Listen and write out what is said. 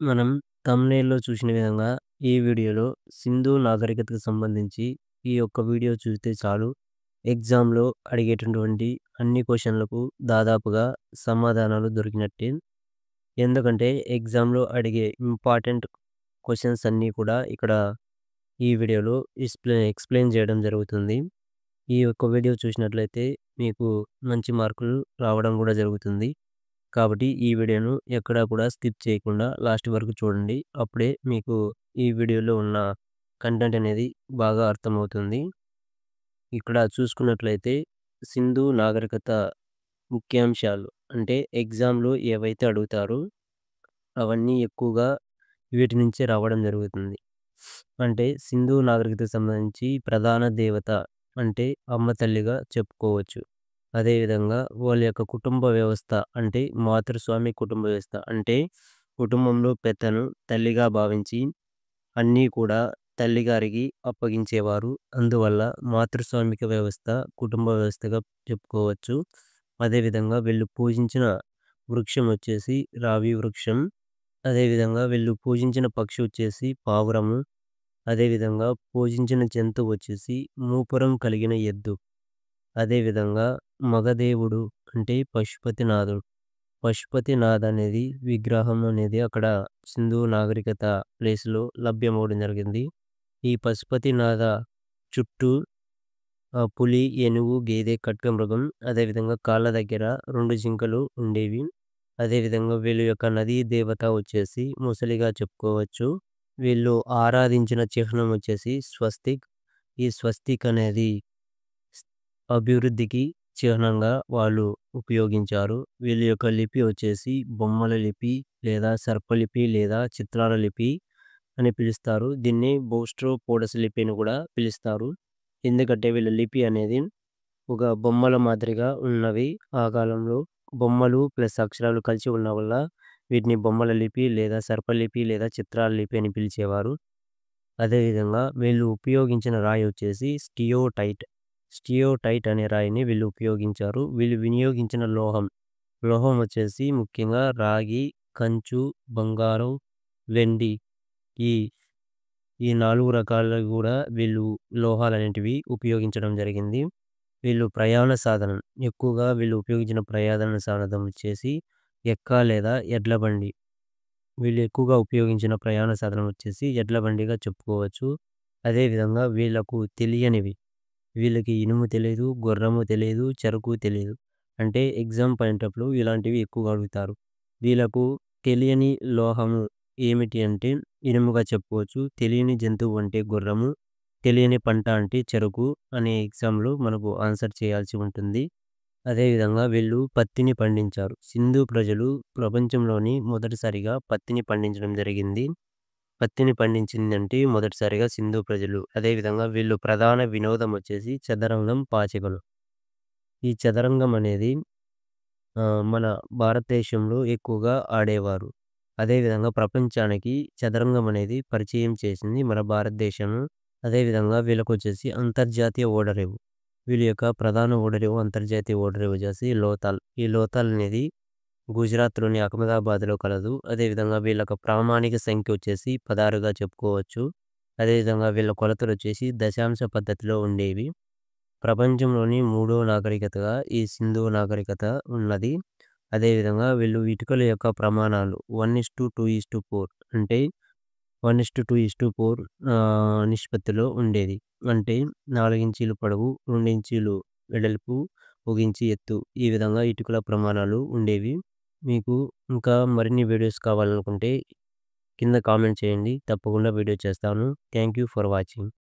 మనం థంబ్‌నెయిల్‌లో చూసిన విధంగా ఈ వీడియోలో సింధు నాగరికతకు సంబంధించి ఈ యొక్క వీడియో చూస్తే చాలు ఎగ్జామ్‌లో అడిగేటటువంటి అన్ని క్వెషన్‌లకు దాదాపుగా సమాధానాలు దొరికినట్టే. ఎందుకంటే ఎగ్జామ్‌లో అడిగే ఇంపార్టెంట్ క్వెషన్స్ అన్నీ కూడా ఇక్కడ ఈ వీడియోలో ఎక్స్‌ప్లెయిన్ చేయడం జరుగుతుంది. ఈ యొక్క వీడియో చూసినట్లయితే మీకు మంచి మార్కులు రావడం కూడా జరుగుతుంది. కాబట్టి ఈ వీడియోను ఎక్కడా కూడా స్కిప్ చేయకుండా లాస్ట్ వరకు చూడండి. అప్పుడే మీకు ఈ వీడియోలో ఉన్న కంటెంట్ అనేది బాగా అర్థమవుతుంది. ఇక్కడ చూసుకున్నట్లయితే సింధు నాగరికత ముఖ్యాంశాలు అంటే ఎగ్జామ్‌లో ఏవైతే అడుగుతారో అవన్నీ ఎక్కువగా వీటి నుంచే రావడం జరుగుతుంది. అంటే సింధు నాగరికతకు సంబంధించి ప్రధాన దేవత అంటే అమ్మ తల్లిగా చెప్పుకోవచ్చు. అదేవిధంగా వాళ్ళ యొక్క కుటుంబ వ్యవస్థ అంటే మాతృస్వామి కుటుంబ వ్యవస్థ అంటే కుటుంబంలో పెద్దను తల్లిగా భావించి అన్నీ కూడా తల్లిగారికి అప్పగించేవారు. అందువల్ల మాతృస్వామిక వ్యవస్థ కుటుంబ వ్యవస్థగా చెప్పుకోవచ్చు. అదేవిధంగా వీళ్ళు పూజించిన వృక్షం వచ్చేసి రావి వృక్షం. అదేవిధంగా వీళ్ళు పూజించిన పక్షి వచ్చేసి పావురము. అదేవిధంగా పూజించిన జంతువు వచ్చేసి మూపురం కలిగిన ఎద్దు. అదేవిధంగా మగదేవుడు అంటే పశుపతినాథుడు. పశుపతినాథ్ అనేది విగ్రహం అనేది అక్కడ సింధు నాగరికత ప్లేస్‌లో లభ్యమవ్వడం జరిగింది. ఈ పశుపతినాథ చుట్టూ పులి, ఏనుగు, గేదె, ఖడ్గమృగం అదేవిధంగా కాళ్ళ దగ్గర 2 జింకలు ఉండేవి. అదేవిధంగా వీళ్ళ యొక్క నదీ దేవత వచ్చేసి ముసలిగా చెప్పుకోవచ్చు. వీళ్ళు ఆరాధించిన చిహ్నం వచ్చేసి స్వస్తిక్. ఈ స్వస్తిక్ అనేది అభివృద్ధికి చిహ్నంగా వాళ్ళు ఉపయోగించారు. వీళ్ళ యొక్క లిపి వచ్చేసి బొమ్మల లిపి లేదా సర్పలిపి లేదా చిత్రాల లిపి అని పిలుస్తారు. దీన్ని బౌస్ట్రోపోడస్ లిపి అని కూడా పిలుస్తారు. ఎందుకంటే వీళ్ళ లిపి అనేది ఒక బొమ్మల మాదిరిగా ఉన్నవి. ఆ కాలంలో బొమ్మలు ప్లస్ అక్షరాలు కలిసి ఉన్న వల్ల వీటిని బొమ్మల లిపి లేదా సర్పలిపి లేదా చిత్రాల లిపి అని పిలిచేవారు. అదేవిధంగా వీళ్ళు ఉపయోగించిన రాయి వచ్చేసి స్టియోటైట్. స్టియోటైట్ అనే రాయిని వీళ్ళు ఉపయోగించారు. వీళ్ళు వినియోగించిన లోహం, లోహం వచ్చేసి ముఖ్యంగా రాగి, కంచు, బంగారం, వెండి ఈ ఈ 4 రకాలు గూడా వీళ్ళు లోహాలనేటివి ఉపయోగించడం జరిగింది. వీళ్ళు ప్రయాణ సాధనం ఎక్కువగా వీళ్ళు ఉపయోగించిన ప్రయాణ సాధనం వచ్చేసి ఎక్క లేదా ఎడ్ల బండి. వీళ్ళు ఎక్కువగా ఉపయోగించిన ప్రయాణ సాధనం వచ్చేసి ఎడ్ల బండిగా చెప్పుకోవచ్చు. అదేవిధంగా వీళ్ళకు తెలియనివి వీళ్ళకి ఇనుము తెలీదు, గుర్రము తెలీదు, చెరకు తెలీదు. అంటే ఎగ్జామ్ పాయింటప్‌లో ఇలాంటివి ఎక్కువగా అడుగుతారు. వీళ్ళకు తెలియని లోహము ఏమిటి అంటే ఇనుముగా చెప్పుకోవచ్చు. తెలియని జంతువు అంటే గుర్రము, తెలియని పంట అంటే చెరకు అనే ఎగ్జామ్‌లో మనకు ఆన్సర్ చేయాల్సి ఉంటుంది. అదేవిధంగా వీళ్ళు పత్తిని పండించారు. సింధు ప్రజలు ప్రపంచంలోని మొదటిసారిగా పత్తిని పండించడం జరిగింది. పత్తిని పండించిందంటే మొదటిసారిగా సింధు ప్రజలు. అదేవిధంగా వీళ్ళు ప్రధాన వినోదం వచ్చేసి చదరంగం, పాచికలు. ఈ చదరంగం అనేది మన భారతదేశంలో ఎక్కువగా ఆడేవారు. అదేవిధంగా ప్రపంచానికి చదరంగం అనేది పరిచయం చేసింది మన భారతదేశం. అదేవిధంగా వీళ్ళకొచ్చేసి అంతర్జాతీయ ఓడరేవు. వీళ్ళ యొక్క ప్రధాన ఓడరేవు అంతర్జాతీయ ఓడరేవు వచ్చేసి లోతాల్. ఈ లోతాల్ అనేది గుజరాత్‌లోని అహ్మదాబాద్‌లో కలదు. అదేవిధంగా వీళ్ళకి ప్రామాణిక సంఖ్య వచ్చేసి 16గా చెప్పుకోవచ్చు. అదేవిధంగా వీళ్ళ కొలతలొచ్చేసి దశాంశ పద్ధతిలో ఉండేవి. ప్రపంచంలోని మూడో నాగరికతగా ఈ సింధు నాగరికత ఉన్నది. అదేవిధంగా వీళ్ళు ఇటుకల యొక్క ప్రమాణాలు 1:2:4 అంటే 1:2:4 నిష్పత్తిలో ఉండేది. అంటే 4 ఇంచీలు పొడవు, 2 ఇంచీలు వెడల్పు, 1 ఇంచు ఎత్తు ఈ విధంగా ఇటుకల ప్రమాణాలు ఉండేవి. మీకు ఇంకా మరిన్ని వీడియోస్ కావాలనుకుంటే కింద కామెంట్ చేయండి. తప్పకుండా వీడియో చేస్తాను. Thank you for watching.